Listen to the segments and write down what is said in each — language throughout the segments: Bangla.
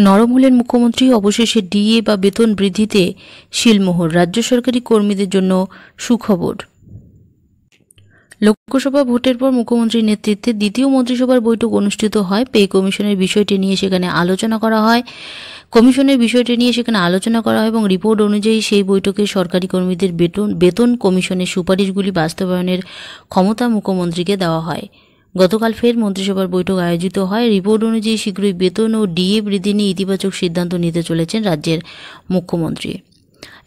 নরম হলেন মুখ্যমন্ত্রী, অবশেষে ডিএ বা বেতন বৃদ্ধিতে শিলমোহর। রাজ্য সরকারি কর্মীদের জন্য সুখবর। লোকসভা ভোটের পর মুখ্যমন্ত্রীর নেতৃত্বে দ্বিতীয় মন্ত্রিসভার বৈঠক অনুষ্ঠিত হয়। পে কমিশনের বিষয়টি নিয়ে সেখানে আলোচনা করা হয় এবং রিপোর্ট অনুযায়ী সেই বৈঠকে সরকারি কর্মীদের বেতন কমিশনের সুপারিশগুলি বাস্তবায়নের ক্ষমতা মুখ্যমন্ত্রীকে দেওয়া হয়। গতকাল ফের মন্ত্রিসভার বৈঠক আয়োজিত হয়। রিপোর্ট অনুযায়ী শীঘ্রই বেতন ও ডিএ বৃদ্ধি নিয়ে ইতিবাচক সিদ্ধান্ত নিতে চলেছেন রাজ্যের মুখ্যমন্ত্রী।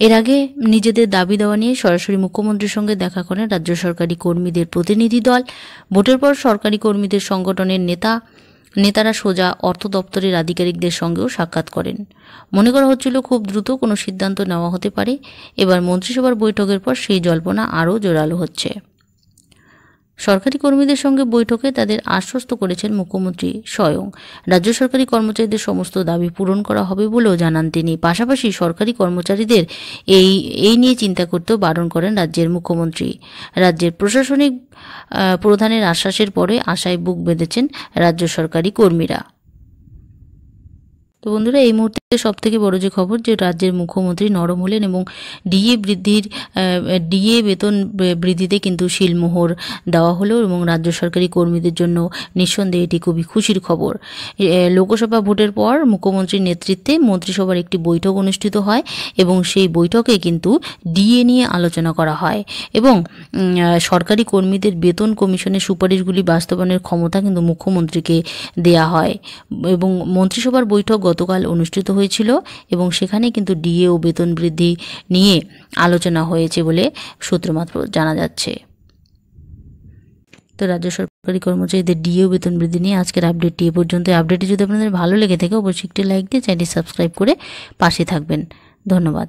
এর আগে নিজেদের দাবি দেওয়া নিয়ে সরাসরি মুখ্যমন্ত্রীর সঙ্গে দেখা করেন রাজ্য সরকারি কর্মীদের প্রতিনিধি দল। ভোটের পর সরকারি কর্মীদের সংগঠনের নেতারা সোজা অর্থ দপ্তরের আধিকারিকদের সঙ্গেও সাক্ষাৎ করেন। মনে করা হচ্ছিল খুব দ্রুত কোনো সিদ্ধান্ত নেওয়া হতে পারে। এবার মন্ত্রিসভার বৈঠকের পর সেই জল্পনা আরও জোরালো হচ্ছে। সরকারি কর্মীদের সঙ্গে বৈঠকে তাদের আশ্বস্ত করেছেন মুখ্যমন্ত্রী স্বয়ং। রাজ্য সরকারি কর্মচারীদের সমস্ত দাবি পূরণ করা হবে বলেও জানান তিনি। পাশাপাশি সরকারি কর্মচারীদের এই নিয়ে চিন্তা করতেও বারণ করেন রাজ্যের মুখ্যমন্ত্রী। রাজ্যের প্রশাসনিক প্রধানের আশ্বাসের পরে আশায় বুক বেঁধেছেন রাজ্য সরকারি কর্মীরা। তো বন্ধুরা, এই মুহূর্তে সবথেকে বড় যে খবর, যে রাজ্যের মুখ্যমন্ত্রী নরম হলেন এবং ডিএ বেতন বৃদ্ধিতে কিন্তু শিলমোহর দেওয়া হলো এবং রাজ্য সরকারি কর্মীদের জন্য নিঃসন্দেহে এটি খুবই খুশির খবর। লোকসভা ভোটের পর মুখ্যমন্ত্রীর নেতৃত্বে মন্ত্রিসভার একটি বৈঠক অনুষ্ঠিত হয় এবং সেই বৈঠকে কিন্তু ডিএ নিয়ে আলোচনা করা হয় এবং সরকারি কর্মীদের বেতন কমিশনের সুপারিশগুলি বাস্তবায়নের ক্ষমতা কিন্তু মুখ্যমন্ত্রীকে দেয়া হয় এবং মন্ত্রিসভার বৈঠক গতকাল অনুষ্ঠিত হয়েছিল এবং সেখানে কিন্তু ডিএ ও বেতন বৃদ্ধি নিয়ে আলোচনা হয়েছে বলে সূত্রমাত্র জানা যাচ্ছে। তো রাজ্য সরকারি কর্মচারীদের ডিএ ও বেতন বৃদ্ধি নিয়ে আজকের আপডেটটি এ পর্যন্ত। আপডেটটি যদি আপনাদের ভালো লেগে থাকে অবশ্যই একটি লাইক দিয়ে চ্যানেলটি সাবস্ক্রাইব করে পাশে থাকবেন। ধন্যবাদ।